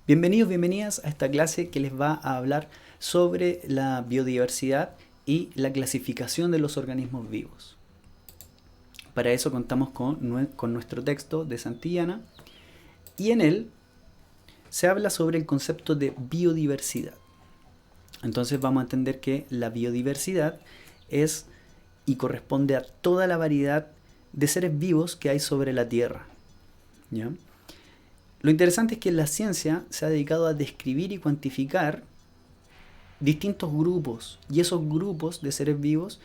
Bienvenidos, bienvenidas a esta clase que les va a hablar sobre la biodiversidad y la clasificación de los organismos vivos. Para eso contamos con nuestro texto de Santillana y en él se habla sobre el concepto de biodiversidad. Entonces vamos a entender que la biodiversidad es y corresponde a toda la variedad de seres vivos que hay sobre la Tierra, ¿ya? Lo interesante es que la ciencia se ha dedicado a describir y cuantificar distintos grupos, y esos grupos de seres vivos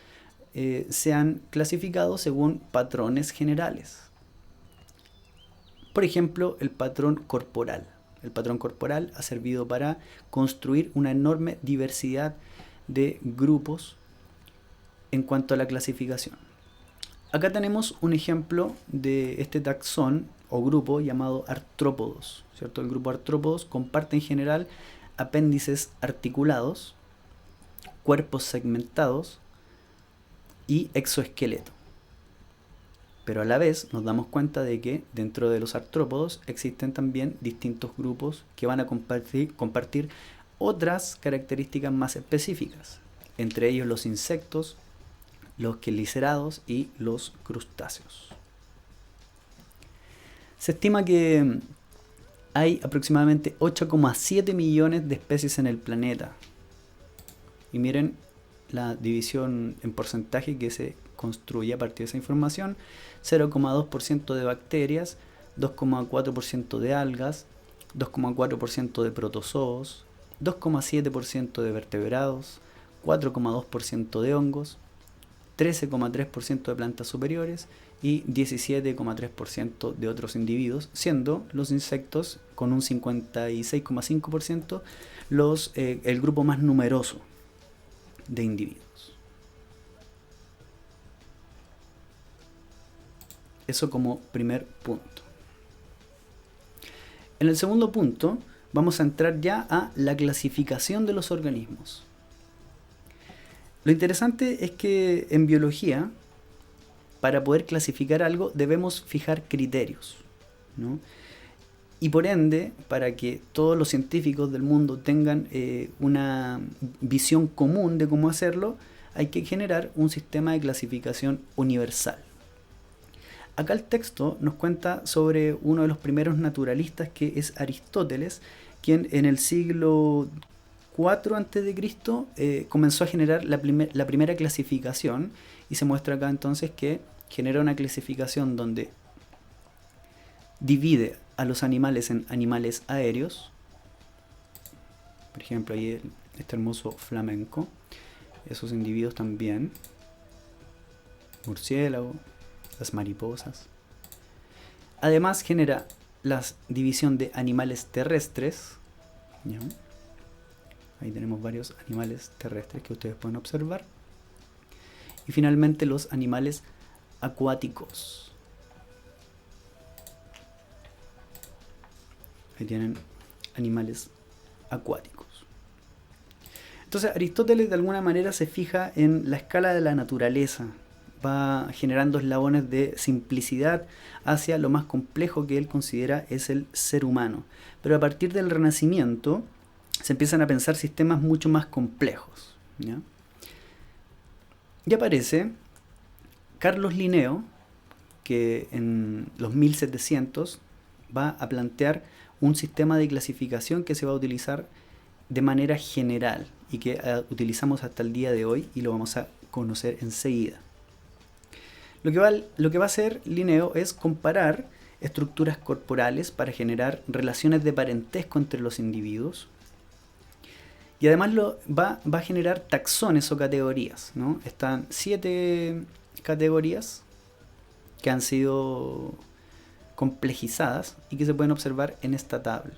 se han clasificado según patrones generales. Por ejemplo, el patrón corporal. El patrón corporal ha servido para construir una enorme diversidad de grupos en cuanto a la clasificación. Acá tenemos un ejemplo de este taxón o grupo llamado artrópodos, ¿cierto? El grupo artrópodos comparte en general apéndices articulados, cuerpos segmentados y exoesqueleto. Pero a la vez nos damos cuenta de que dentro de los artrópodos existen también distintos grupos que van a compartir otras características más específicas, entre ellos los insectos, los quelicerados y los crustáceos. Se estima que hay aproximadamente 8,7 millones de especies en el planeta. Y miren la división en porcentaje que se construye a partir de esa información. 0,2% de bacterias, 2,4% de algas, 2,4% de protozoos, 2,7% de vertebrados, 4,2% de hongos, 13,3% de plantas superiores y 17,3% de otros individuos, siendo los insectos con un 56,5% el grupo más numeroso de individuos. Eso como primer punto. En el segundo punto vamos a entrar ya a la clasificación de los organismos. Lo interesante es que en biología, para poder clasificar algo, debemos fijar criterios, ¿no? Y por ende, para que todos los científicos del mundo tengan una visión común de cómo hacerlo, hay que generar un sistema de clasificación universal. Acá el texto nos cuenta sobre uno de los primeros naturalistas, que es Aristóteles, quien en el siglo 4 a.C. Comenzó a generar la primera clasificación, y se muestra acá entonces que genera una clasificación donde divide a los animales en animales aéreos. Por ejemplo, ahí este hermoso flamenco, esos individuos también, murciélago, las mariposas. Además genera la división de animales terrestres, ¿ya? Ahí tenemos varios animales terrestres que ustedes pueden observar. Y finalmente los animales acuáticos. Ahí tienen animales acuáticos. Entonces Aristóteles de alguna manera se fija en la escala de la naturaleza. Va generando eslabones de simplicidad hacia lo más complejo que él considera es el ser humano. Pero a partir del Renacimiento se empiezan a pensar sistemas mucho más complejos, ¿ya? Y aparece Carlos Linneo, que en los 1700 va a plantear un sistema de clasificación que se va a utilizar de manera general y que utilizamos hasta el día de hoy, y lo vamos a conocer enseguida. Lo que va a hacer Linneo es comparar estructuras corporales para generar relaciones de parentesco entre los individuos. Y además va a generar taxones o categorías, ¿no? Están 7 categorías que han sido complejizadas y que se pueden observar en esta tabla,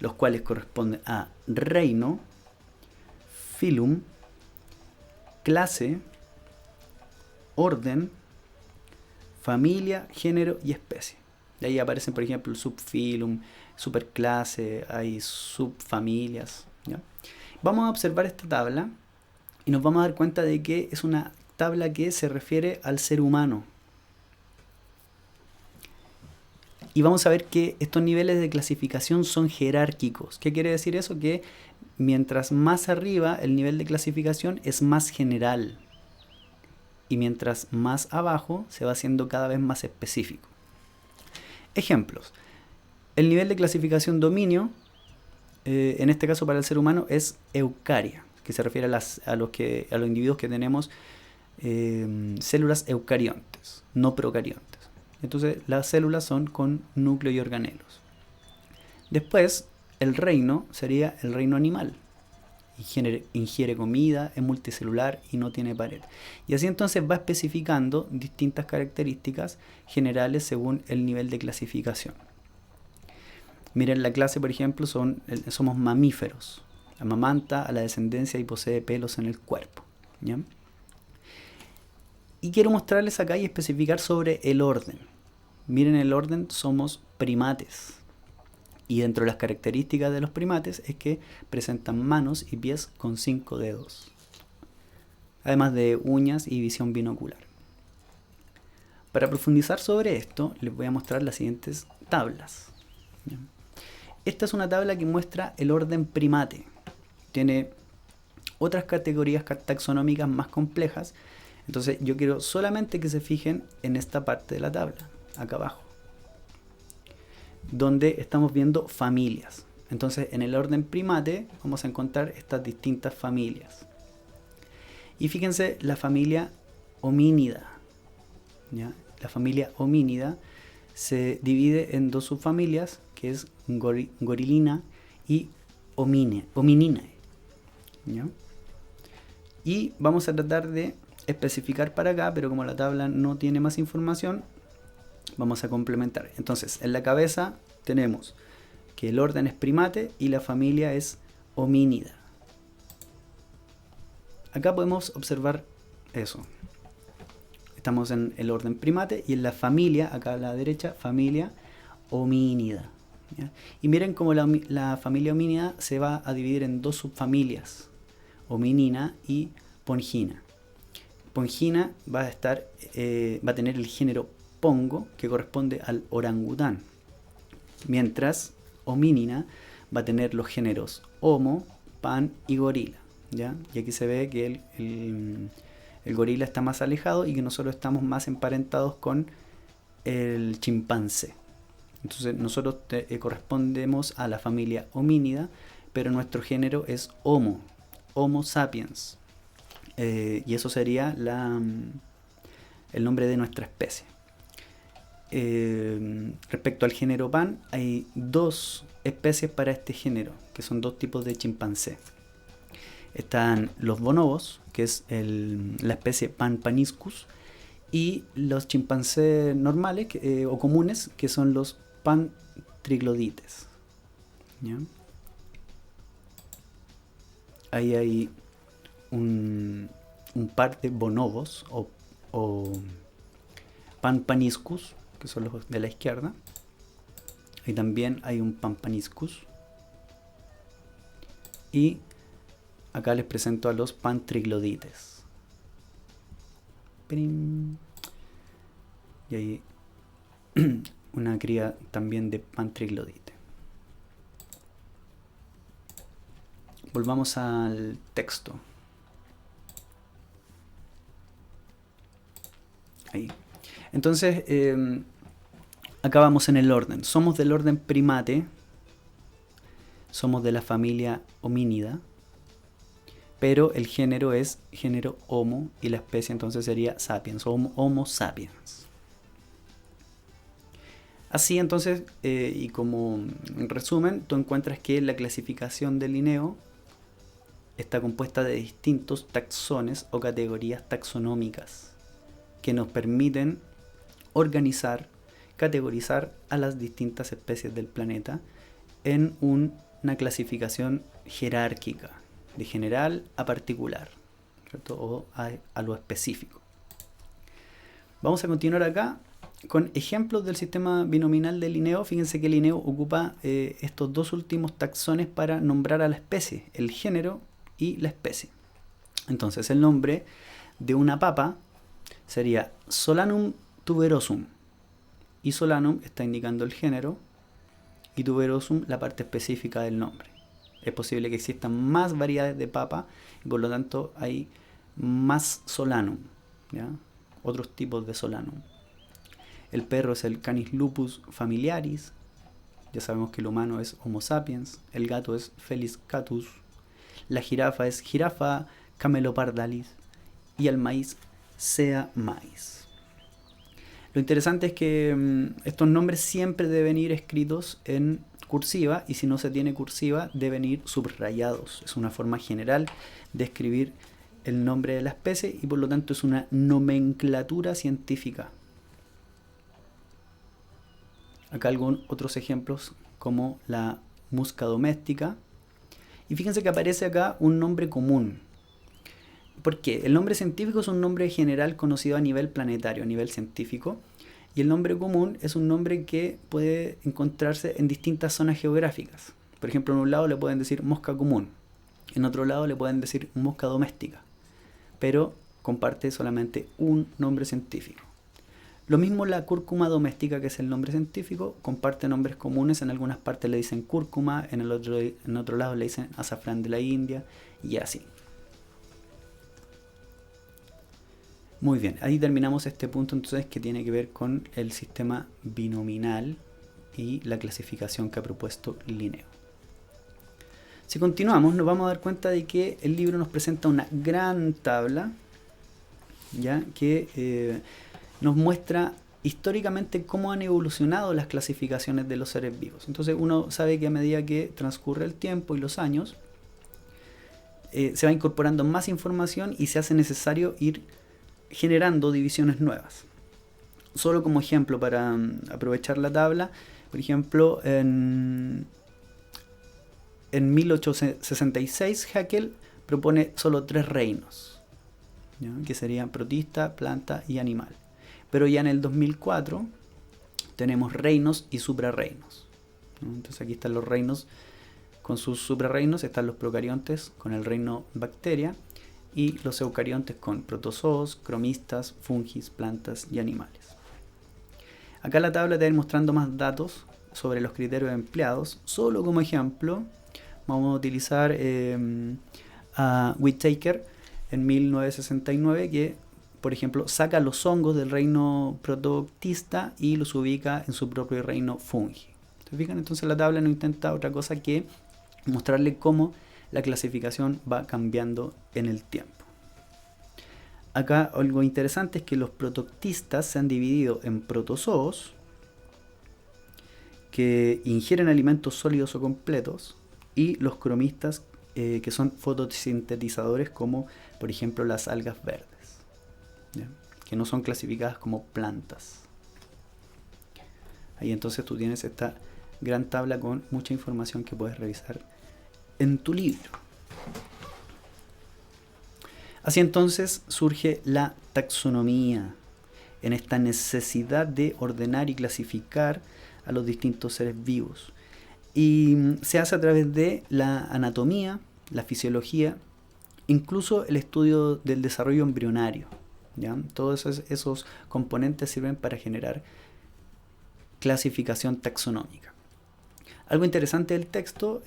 los cuales corresponden a reino, filum, clase, orden, familia, género y especie. De ahí aparecen, por ejemplo, el subfilum, superclase, hay subfamilias, ¿ya? Vamos a observar esta tabla y nos vamos a dar cuenta de que es una tabla que se refiere al ser humano. Y vamos a ver que estos niveles de clasificación son jerárquicos. ¿Qué quiere decir eso? Que mientras más arriba el nivel de clasificación es más general. Y mientras más abajo se va haciendo cada vez más específico. Ejemplos. El nivel de clasificación dominio, en este caso para el ser humano, es eucaria, que se refiere a los individuos que tenemos células eucariontes, no procariontes. Entonces las células son con núcleo y organelos. Después, el reino sería el reino animal. Ingiere comida, es multicelular y no tiene pared. Y así entonces va especificando distintas características generales según el nivel de clasificación. Miren, la clase, por ejemplo, somos mamíferos. Amamanta a la descendencia y posee pelos en el cuerpo. ¿Ya? Y quiero mostrarles acá y especificar sobre el orden. Miren el orden, somos primates. Y dentro de las características de los primates es que presentan manos y pies con 5 dedos. Además de uñas y visión binocular. Para profundizar sobre esto, les voy a mostrar las siguientes tablas. ¿Ya? Esta es una tabla que muestra el orden primate. Tiene otras categorías taxonómicas más complejas. Entonces yo quiero solamente que se fijen en esta parte de la tabla, acá abajo, donde estamos viendo familias. Entonces en el orden primate vamos a encontrar estas distintas familias. Y fíjense la familia homínida. ¿Ya? La familia homínida se divide en dos subfamilias, que es gorilina y homininae. ¿Ya? Y vamos a tratar de especificar para acá, pero como la tabla no tiene más información, vamos a complementar. Entonces, en la cabeza tenemos que el orden es primate y la familia es homínida. Acá podemos observar eso. Estamos en el orden primate y en la familia, acá a la derecha, familia homínida. ¿Ya? Y miren cómo la familia homínida se va a dividir en dos subfamilias, hominina y pongina. Pongina va a tener el género pongo, que corresponde al orangután, mientras homínina va a tener los géneros homo, pan y gorila. ¿Ya? Y aquí se ve que el gorila está más alejado y que nosotros estamos más emparentados con el chimpancé. Entonces nosotros correspondemos a la familia homínida, pero nuestro género es Homo sapiens. Y eso sería el nombre de nuestra especie. Respecto al género pan, hay dos especies para este género, que son dos tipos de chimpancé. Están los bonobos, que es la especie Pan paniscus, y los chimpancés normales o comunes, que son los Pan triglodites. ¿Ya? Ahí hay un par de bonobos o Pan paniscus, que son los de la izquierda. Ahí también hay un Pan paniscus. Y acá les presento a los Pan triglodites. Y ahí una cría también de Pan triglodite. Volvamos al texto. Ahí. Entonces, acá vamos en el orden. Somos del orden primate. Somos de la familia homínida. Pero el género es género Homo y la especie entonces sería sapiens, Homo sapiens. Así entonces, y como resumen, tú encuentras que la clasificación de Linneo está compuesta de distintos taxones o categorías taxonómicas que nos permiten organizar, categorizar a las distintas especies del planeta en una clasificación jerárquica, de general a particular, ¿cierto? O a lo específico. Vamos a continuar acá con ejemplos del sistema binominal de Linneo. Fíjense que Linneo ocupa estos dos últimos taxones para nombrar a la especie, el género y la especie. Entonces el nombre de una papa sería Solanum tuberosum. y Solanum está indicando el género y Tuberosum la parte específica del nombre. Es posible que existan más variedades de papa y por lo tanto hay más Solanum, ¿ya? Otros tipos de Solanum. El perro es el Canis lupus familiaris. Ya sabemos que el humano es Homo sapiens. El gato es Felis catus. La jirafa es Girafa camelopardalis. Y el maíz Sea maíz. Lo interesante es que estos nombres siempre deben ir escritos en cursiva, y si no se tiene cursiva deben ir subrayados. Es una forma general de escribir el nombre de la especie y por lo tanto es una nomenclatura científica. Acá otros ejemplos como la musca doméstica. Y fíjense que aparece acá un nombre común. ¿Por qué? El nombre científico es un nombre general conocido a nivel planetario, a nivel científico. Y el nombre común es un nombre que puede encontrarse en distintas zonas geográficas. Por ejemplo, en un lado le pueden decir mosca común. En otro lado le pueden decir mosca doméstica. Pero comparte solamente un nombre científico. Lo mismo la cúrcuma doméstica, que es el nombre científico, comparte nombres comunes. En algunas partes le dicen cúrcuma, en otro lado le dicen azafrán de la India y así. Muy bien, ahí terminamos este punto entonces que tiene que ver con el sistema binominal y la clasificación que ha propuesto Linneo. Si continuamos, nos vamos a dar cuenta de que el libro nos presenta una gran tabla, ¿ya? Que nos muestra históricamente cómo han evolucionado las clasificaciones de los seres vivos. Entonces uno sabe que a medida que transcurre el tiempo y los años, se va incorporando más información y se hace necesario ir generando divisiones nuevas. Solo como ejemplo, para aprovechar la tabla, por ejemplo, en 1866 Haeckel propone solo 3 reinos, ¿ya? Que serían protista, planta y animal. Pero ya en el 2004 tenemos reinos y suprarreinos, ¿no? Entonces aquí están los reinos con sus suprarreinos, están los procariontes con el reino bacteria y los eucariontes con protozoos, cromistas, fungis, plantas y animales. Acá la tabla te va a ir mostrando más datos sobre los criterios empleados. Solo como ejemplo vamos a utilizar a Whittaker en 1969, que por ejemplo saca los hongos del reino protoctista y los ubica en su propio reino fungi. ¿Se fijan? Entonces la tabla no intenta otra cosa que mostrarle cómo la clasificación va cambiando en el tiempo. Acá algo interesante es que los protoctistas se han dividido en protozoos, que ingieren alimentos sólidos o completos, y los cromistas, que son fotosintetizadores, como por ejemplo las algas verdes, ¿ya? Que no son clasificadas como plantas. Ahí entonces tú tienes esta gran tabla con mucha información que puedes revisar en tu libro. Así entonces surge la taxonomía, en esta necesidad de ordenar y clasificar a los distintos seres vivos. Y se hace a través de la anatomía, la fisiología, incluso el estudio del desarrollo embrionario, ¿ya? Todos esos componentes sirven para generar clasificación taxonómica. Algo interesante del texto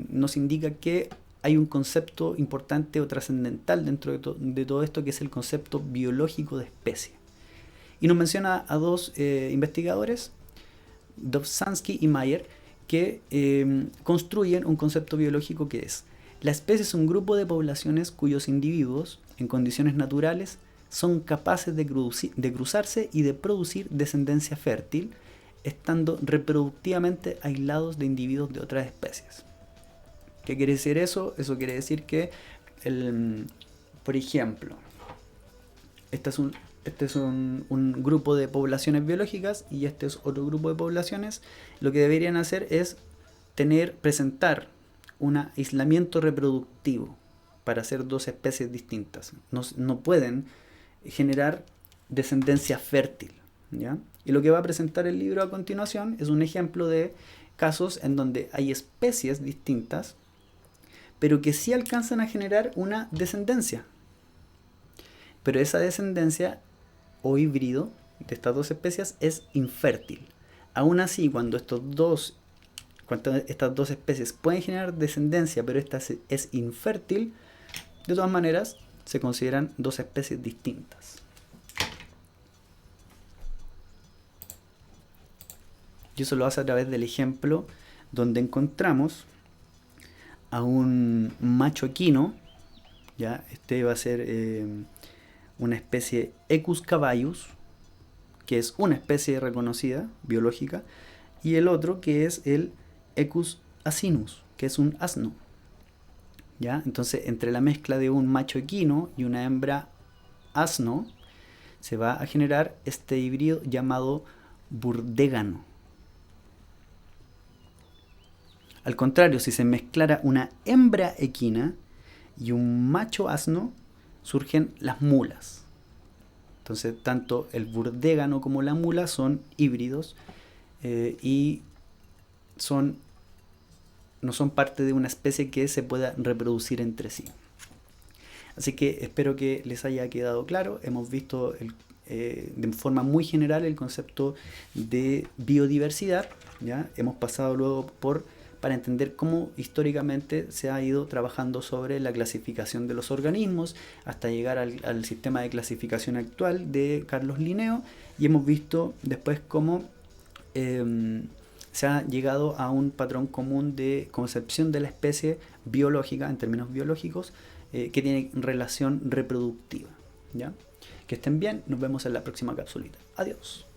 nos indica que hay un concepto importante o trascendental dentro de todo esto, que es el concepto biológico de especie. Y nos menciona a dos investigadores, Dobzhansky y Mayer, que construyen un concepto biológico que es: la especie es un grupo de poblaciones cuyos individuos, en condiciones naturales, son capaces de cruzarse y de producir descendencia fértil, estando reproductivamente aislados de individuos de otras especies. ¿Qué quiere decir eso? Eso quiere decir que, por ejemplo, este es un grupo de poblaciones biológicas y este es otro grupo de poblaciones. Lo que deberían hacer es presentar un aislamiento reproductivo para hacer dos especies distintas. No pueden generar descendencia fértil, ¿ya? Y lo que va a presentar el libro a continuación es un ejemplo de casos en donde hay especies distintas, pero que sí alcanzan a generar una descendencia. Pero esa descendencia o híbrido de estas dos especies es infértil. Aún así, cuando estas dos especies pueden generar descendencia, pero esta es infértil, de todas maneras se consideran dos especies distintas. Y eso lo hace a través del ejemplo donde encontramos a un macho equino, ¿ya? Este va a ser una especie Equus caballus, que es una especie reconocida, biológica, y el otro que es el Equus asinus, que es un asno. ¿Ya? Entonces, entre la mezcla de un macho equino y una hembra asno, se va a generar este híbrido llamado burdégano. Al contrario, si se mezclara una hembra equina y un macho asno, surgen las mulas. Entonces, tanto el burdégano como la mula son híbridos y no son parte de una especie que se pueda reproducir entre sí. Así que espero que les haya quedado claro. Hemos visto de forma muy general el concepto de biodiversidad, ¿ya? Hemos pasado luego para entender cómo históricamente se ha ido trabajando sobre la clasificación de los organismos hasta llegar al sistema de clasificación actual de Carlos Linneo, y hemos visto después cómo se ha llegado a un patrón común de concepción de la especie biológica, en términos biológicos, que tiene relación reproductiva, ¿ya? Que estén bien, nos vemos en la próxima capsulita. Adiós.